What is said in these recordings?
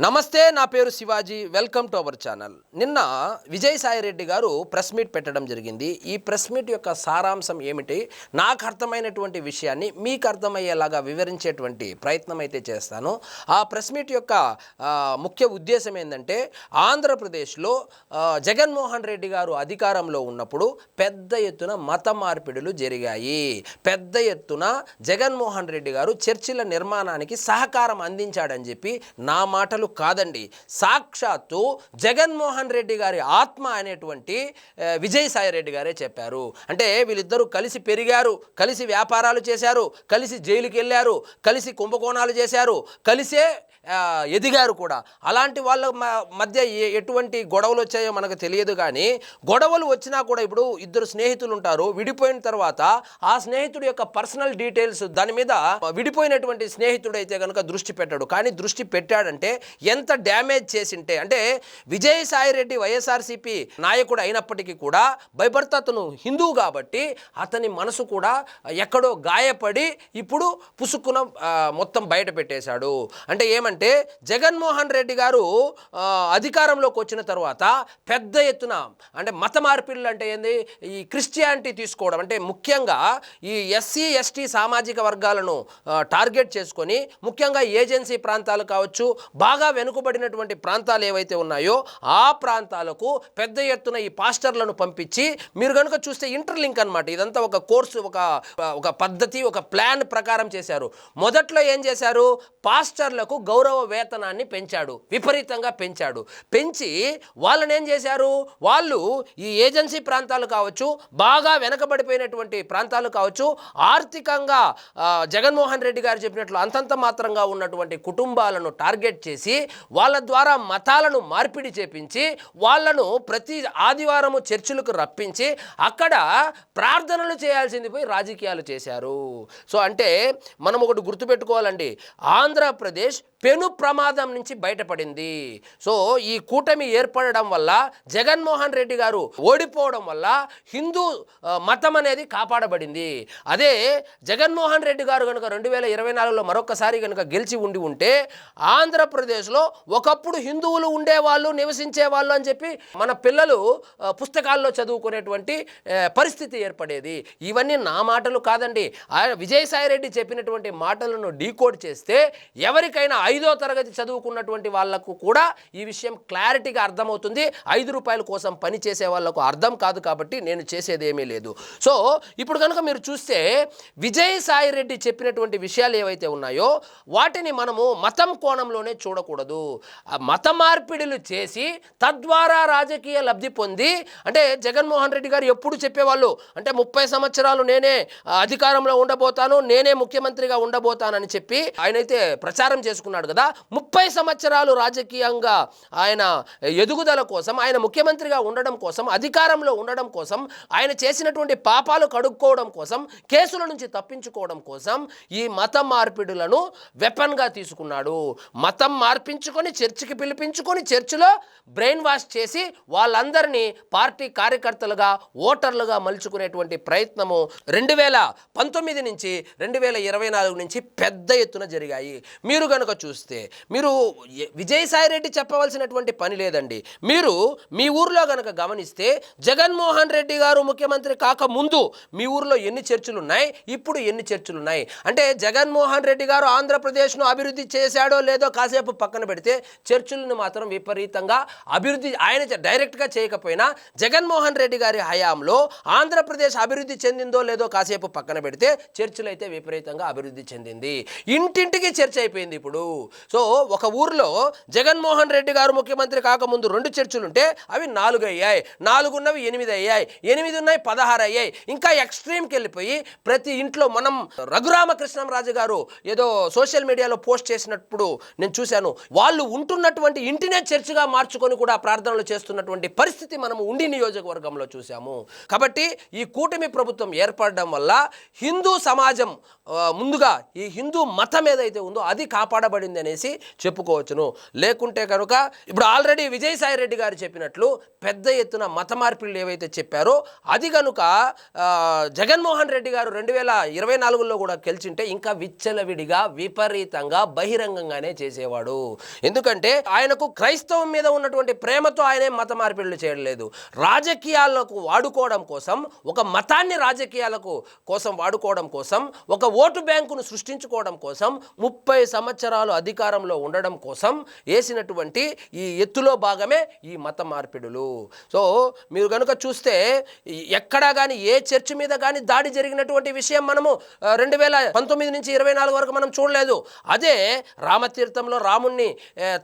నమస్తే, నా పేరు Shivaji. Welcome to our channel. నిన్న విజయసాయి రెడ్డి గారు ప్రెస్ మీట్ పెట్టడం జరిగింది. ఈ ప్రెస్ మీట్ యొక్క సారాంశం ఏమిటి, నాకు అర్థమైనటువంటి విషయాన్ని మీకు అర్థమయ్యేలాగా వివరించేటువంటి ప్రయత్నం అయితే చేస్తాను. ఆ ప్రెస్ మీట్ యొక్క ముఖ్య ఉద్దేశం ఏంటంటే, ఆంధ్రప్రదేశ్లో జగన్మోహన్ రెడ్డి గారు అధికారంలో ఉన్నప్పుడు పెద్ద ఎత్తున మత మార్పిడులు జరిగాయి. పెద్ద ఎత్తున జగన్మోహన్ రెడ్డి గారు చర్చిల నిర్మాణానికి సహకారం అందించాడని చెప్పి నా మాటలు కాదండి, సాక్షాత్తు జగన్మోహన్ రెడ్డి గారి ఆత్మ అనేటువంటి విజయసాయి రెడ్డి గారే చెప్పారు. అంటే వీళ్ళిద్దరూ కలిసి పెరిగారు, కలిసి వ్యాపారాలు చేశారు, కలిసి జైలుకి వెళ్ళారు, కలిసి కుంభకోణాలు చేశారు, కలిసే ఎదిగారు కూడా. అలాంటి వాళ్ళ మధ్య ఎటువంటి గొడవలు వచ్చాయో మనకు తెలియదు. కానీ గొడవలు వచ్చినా కూడా, ఇప్పుడు ఇద్దరు స్నేహితులు ఉంటారు, విడిపోయిన తర్వాత ఆ స్నేహితుడి యొక్క పర్సనల్ డీటెయిల్స్ దాని మీద విడిపోయినటువంటి స్నేహితుడు అయితే కనుక దృష్టి పెట్టాడు. కానీ దృష్టి పెట్టాడంటే ఎంత డ్యామేజ్ చేసింటే, అంటే విజయసాయి రెడ్డి వైఎస్ఆర్సీపీ నాయకుడు అయినప్పటికీ కూడా భయపడితే అతను హిందువు కాబట్టి అతని మనసు కూడా ఎక్కడో గాయపడి ఇప్పుడు పుసుక్కున మొత్తం బయట పెట్టేశాడు. అంటే ఏమంటే, జగన్మోహన్ రెడ్డి గారు అధికారంలోకి వచ్చిన తర్వాత పెద్ద ఎత్తున, అంటే మత మార్పిడులు అంటే ఏంది, ఈ క్రిస్టియానిటీ తీసుకోవడం, అంటే ముఖ్యంగా ఈ ఎస్సీ ఎస్టీ సామాజిక వర్గాలను టార్గెట్ చేసుకొని, ముఖ్యంగా ఏజెన్సీ ప్రాంతాలు కావచ్చు, బాగా వెనుకబడినటువంటి ప్రాంతాలు ఏవైతే ఉన్నాయో ఆ ప్రాంతాలకు పెద్ద ఎత్తున ఈ పాస్టర్లను పంపించి, మీరు కనుక చూస్తే ఇంటర్లింక్ అనమాట, ఇదంతా ఒక కోర్సు, ఒక పద్ధతి, ఒక ప్లాన్ ప్రకారం చేశారు. మొదట్లో ఏం చేశారు, పాస్టర్లకు గౌరవ వేతనాన్ని పెంచాడు, విపరీతంగా పెంచాడు. పెంచి వాళ్ళని ఏం చేశారు, వాళ్ళు ఈ ఏజెన్సీ ప్రాంతాలు కావచ్చు, బాగా వెనకబడిపోయినటువంటి ప్రాంతాలు కావచ్చు, ఆర్థికంగా జగన్మోహన్ రెడ్డి గారు చెప్పినట్లు అంతంత మాత్రంగా ఉన్నటువంటి కుటుంబాలను టార్గెట్ చేసి వాళ్ళ ద్వారా మతాలను మార్పిడి చేపించి వాళ్ళను ప్రతి ఆదివారము చర్చిలకు రప్పించి అక్కడ ప్రార్థనలు చేయాల్సింది పోయి రాజకీయాలు చేశారు. సో అంటే మనం ఒకటి గుర్తుపెట్టుకోవాలండి, ఆంధ్రప్రదేశ్ పెను ప్రమాదం నుంచి బయటపడింది. సో ఈ కూటమి ఏర్పడడం వల్ల, జగన్మోహన్ రెడ్డి గారు ఓడిపోవడం వల్ల హిందూ మతం అనేది కాపాడబడింది. అదే జగన్మోహన్ రెడ్డి గారు కనుక 2024లో మరొకసారి కనుక గెలిచి ఉంటే ఆంధ్రప్రదేశ్లో ఒకప్పుడు హిందువులు ఉండేవాళ్ళు, నివసించేవాళ్ళు అని చెప్పి మన పిల్లలు పుస్తకాల్లో చదువుకునేటువంటి పరిస్థితి ఏర్పడేది. ఇవన్నీ నా మాటలు కాదండి, విజయసాయి రెడ్డి చెప్పినటువంటి మాటలను డీకోడ్ చేస్తే ఎవరికైనా 5వ తరగతి చదువుకున్నటువంటి వాళ్లకు కూడా ఈ విషయం క్లారిటీగా అర్థమవుతుంది. 5 రూపాయల కోసం పని చేసే వాళ్లకు అర్థం కాదు, కాబట్టి నేను చేసేది ఏమీ లేదు. సో ఇప్పుడు కనుక మీరు చూస్తే విజయసాయి రెడ్డి చెప్పినటువంటి విషయాలు ఏవైతే ఉన్నాయో వాటిని మనము మతం కోణంలోనే చూడకూడదు. మత మార్పిడులు చేసి తద్వారా రాజకీయ లబ్ధి పొంది, అంటే జగన్మోహన్ రెడ్డి గారు ఎప్పుడు చెప్పేవాళ్ళు, అంటే 30 సంవత్సరాలు నేనే అధికారంలో ఉండబోతాను, నేనే ముఖ్యమంత్రిగా ఉండబోతానని చెప్పి ఆయనైతే ప్రచారం చేసుకున్నాడు కదా. 30 సంవత్సరాలు రాజకీయంగా ఆయన ఎదుగుదల కోసం, ఆయన ముఖ్యమంత్రిగా ఉండడం కోసం, అధికారంలో ఉండడం కోసం, ఆయన చేసినటువంటి పాపాలు కడుక్కోవడం కోసం, కేసుల నుంచి తప్పించుకోవడం కోసం ఈ మత మార్పిడులను వెపన్గా తీసుకున్నాడు. మతం మార్పించుకొని చర్చికి పిలిపించుకొని చర్చిలో బ్రెయిన్ వాష్ చేసి వాళ్ళందరినీ పార్టీ కార్యకర్తలుగా, ఓటర్లుగా మలుచుకునేటువంటి ప్రయత్నము 2019 నుంచి 2024 నుంచి పెద్ద ఎత్తున జరిగాయి. మీరు కనుక చూస్తే, మీరు విజయసాయి రెడ్డి చెప్పవలసినటువంటి పని లేదండి. మీరు మీ ఊర్లో కనుక గమనిస్తే, జగన్మోహన్ రెడ్డి గారు ముఖ్యమంత్రి కాకముందు మీ ఊర్లో ఎన్ని చర్చిలు ఉన్నాయి, ఇప్పుడు ఎన్ని చర్చిలు ఉన్నాయి, అంటే జగన్మోహన్ రెడ్డి గారు ఆంధ్రప్రదేశ్ను అభివృద్ధి చేశాడో లేదో కాసేపు పక్కన పెడితే, చర్చిలను మాత్రం విపరీతంగా అభివృద్ధి, ఆయన డైరెక్ట్గా చేయకపోయినా జగన్మోహన్ రెడ్డి గారి హయాంలో ఆంధ్రప్రదేశ్ అభివృద్ధి చెందిందో లేదో కాసేపు పక్కన పెడితే, చర్చిలు అయితే విపరీతంగా అభివృద్ధి చెందింది. ఇంటింటికి చర్చ అయిపోయింది ఇప్పుడు. సో ఒక ఊర్లో జగన్మోహన్ రెడ్డి గారు ముఖ్యమంత్రి కాకముందు 2 చర్చిలుంటే అవి 4 అయ్యాయి, 4 ఉన్నవి 8 అయ్యాయి, 8 ఉన్నాయి 16 అయ్యాయి. ఇంకా ఎక్స్ట్రీమ్కి వెళ్ళిపోయి ప్రతి ఇంట్లో, మనం రఘురామకృష్ణంరాజు గారు ఏదో సోషల్ మీడియాలో పోస్ట్ చేసినప్పుడు నేను చూశాను, వాళ్ళు ఉంటున్నటువంటి ఇంటినే చర్చిగా మార్చుకొని కూడా ప్రార్థనలు చేస్తున్నటువంటి పరిస్థితి మనము ఉండి నియోజకవర్గంలో చూసాము. కాబట్టి ఈ కూటమి ప్రభుత్వం ఏర్పడడం వల్ల హిందూ సమాజం ముందుగా ఈ హిందూ మతం ఏదైతే ఉందో అది కాపాడబడింది జరిగింది అనేసి చెప్పుకోవచ్చును. లేకుంటే కనుక ఇప్పుడు ఆల్రెడీ విజయసాయి రెడ్డి గారు చెప్పినట్లు పెద్ద ఎత్తున మత మార్పిళ్ళు ఏవైతే చెప్పారో అది కనుక జగన్మోహన్ రెడ్డి గారు 2024లో కూడా గెలిచింటే ఇంకా విచ్చలవిడిగా విపరీతంగా బహిరంగంగానే చేసేవాడు. ఎందుకంటే ఆయనకు క్రైస్తవం మీద ఉన్నటువంటి ప్రేమతో ఆయనే మత మార్పిళ్ళు చేయలేదు. రాజకీయాలకు వాడుకోవడం కోసం, ఒక మతాన్ని రాజకీయాలకు కోసం వాడుకోవడం కోసం, ఒక ఓటు బ్యాంకును సృష్టించుకోవడం కోసం, 30 సంవత్సరాలు అధికారంలో ఉండడం కోసం వేసినటువంటి ఈ ఎత్తులో భాగమే ఈ మత మార్పిడులు. సో మీరు కనుక చూస్తే ఎక్కడా కానీ ఏ చర్చ్ మీద కానీ దాడి జరిగినటువంటి విషయం మనము 2019 నుంచి 24 వరకు మనం చూడలేదు. అదే రామతీర్థంలో రాముణ్ణి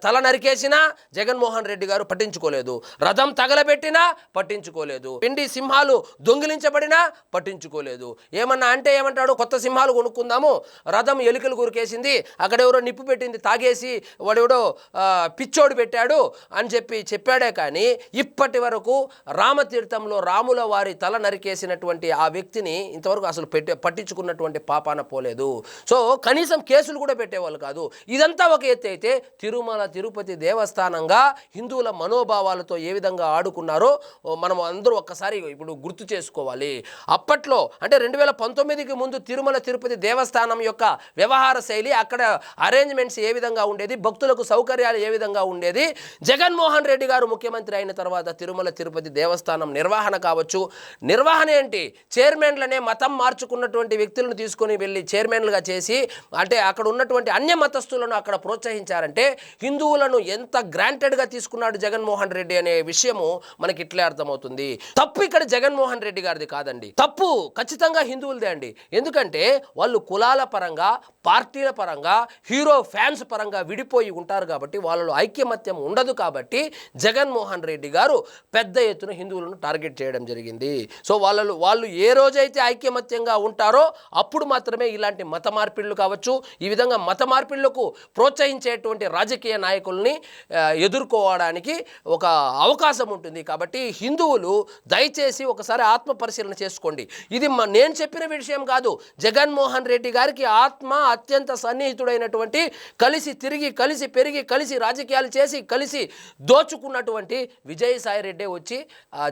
తల నరికేసినా జగన్మోహన్ రెడ్డి గారు పట్టించుకోలేదు. రథం తగలబెట్టినా పట్టించుకోలేదు. పిండి సింహాలు దొంగిలించబడినా పట్టించుకోలేదు. ఏమన్నా అంటే ఏమంటాడు, కొత్త సింహాలు కొనుక్కుందాము, రథం ఎలుకలు గురికేసింది, అక్కడెవరో నిప్పు పెట్టింది తాగేసి వాడెవడో పిచ్చోడు పెట్టాడు అని చెప్పాడే కానీ ఇప్పటి వరకు రామతీర్థంలో రాముల వారి తల నరికేసినటువంటి ఆ వ్యక్తిని ఇంతవరకు అసలు పట్టించుకున్నటువంటి పాపాన పోలేదు. సో కనీసం కేసులు కూడా పెట్టేవాళ్ళు కాదు. ఇదంతా ఒక ఎత్తు అయితే తిరుమల తిరుపతి దేవస్థానంగా హిందువుల మనోభావాలతో ఏ విధంగా ఆడుకున్నారో మనం అందరూ ఒక్కసారి ఇప్పుడు గుర్తు చేసుకోవాలి. అప్పట్లో అంటే 2019కి ముందు తిరుమల తిరుపతి దేవస్థానం యొక్క వ్యవహార శైలి, అక్కడ అరేంజ్మెంట్స్ ఏ విధంగా ఉండేది, భక్తులకు సౌకర్యాలు ఏ విధంగా ఉండేది, జగన్మోహన్ రెడ్డి గారు ముఖ్యమంత్రి అయిన తర్వాత తిరుమల తిరుపతి దేవస్థానం నిర్వహణ కావచ్చు. నిర్వహణ ఏంటి, చైర్మన్లనే మతం మార్చుకున్నటువంటి వ్యక్తులను తీసుకొని వెళ్ళి చైర్మన్లుగా చేసి అంటే అక్కడ ఉన్నటువంటి అన్య మతస్థులను అక్కడ ప్రోత్సహించారంటే హిందువులను ఎంత గ్రాంటెడ్గా తీసుకున్నాడు జగన్మోహన్ రెడ్డి అనే విషయము మనకి ఇట్లే అర్థమవుతుంది. తప్పు ఇక్కడ జగన్మోహన్ రెడ్డి గారిది కాదండి, తప్పు ఖచ్చితంగా హిందువులదే అండి. ఎందుకంటే వాళ్ళు కులాల పరంగా, పార్టీల పరంగా, హీరో ఫ్యాన్స్ పరంగా విడిపోయి ఉంటారు కాబట్టి వాళ్ళలో ఐక్యమత్యం ఉండదు. కాబట్టి జగన్మోహన్ రెడ్డి గారు పెద్ద ఎత్తున హిందువులను టార్గెట్ చేయడం జరిగింది. సో వాళ్ళు ఏ రోజైతే ఐక్యమత్యంగా ఉంటారో అప్పుడు మాత్రమే ఇలాంటి మత మార్పిళ్ళు కావచ్చు, ఈ విధంగా మత మార్పిళ్లకు ప్రోత్సహించేటువంటి రాజకీయ నాయకుల్ని ఎదుర్కోవడానికి ఒక అవకాశం ఉంటుంది. కాబట్టి హిందువులు దయచేసి ఒకసారి ఆత్మ పరిశీలన చేసుకోండి. ఇది నేను చెప్పిన విషయం కాదు, జగన్మోహన్ రెడ్డి గారికి ఆత్మ అత్యంత సన్నిహితుడైనటువంటి, కలిసి తిరిగి, కలిసి పెరిగి, కలిసి రాజకీయాలు చేసి, కలిసి దోచుకున్నటువంటి విజయసాయి రెడ్డి వచ్చి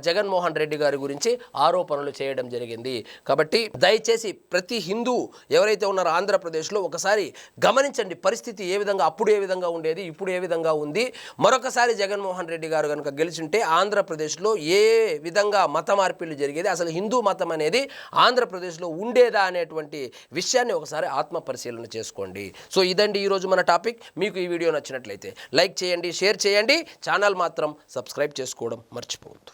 జగన్మోహన్ రెడ్డి గారి గురించి ఆరోపణలు చేయడం జరిగింది. కాబట్టి దయచేసి ప్రతి హిందూ ఎవరైతే ఉన్నారో ఆంధ్రప్రదేశ్లో ఒకసారి గమనించండి పరిస్థితి ఏ విధంగా, అప్పుడు ఏ విధంగా ఉండేది, ఇప్పుడు ఏ విధంగా ఉంది. మరొకసారి జగన్మోహన్ రెడ్డి గారు కనుక గెలిచింటే ఆంధ్రప్రదేశ్లో ఏ విధంగా మత మార్పిళ్ళు జరిగేది, అసలు హిందూ మతం అనేది ఆంధ్రప్రదేశ్లో ఉండేదా అనేటువంటి విషయాన్ని ఒకసారి ఆత్మ పరిశీలన చేసుకోండి. సో ఇదండి ఈరోజు మన టాపిక్. మీకు ఈ వీడియో నచ్చినట్లయితే లైక్ చేయండి, షేర్ చేయండి, ఛానల్ మాత్రం సబ్స్క్రైబ్ చేసుకోవడం మర్చిపోవద్దు.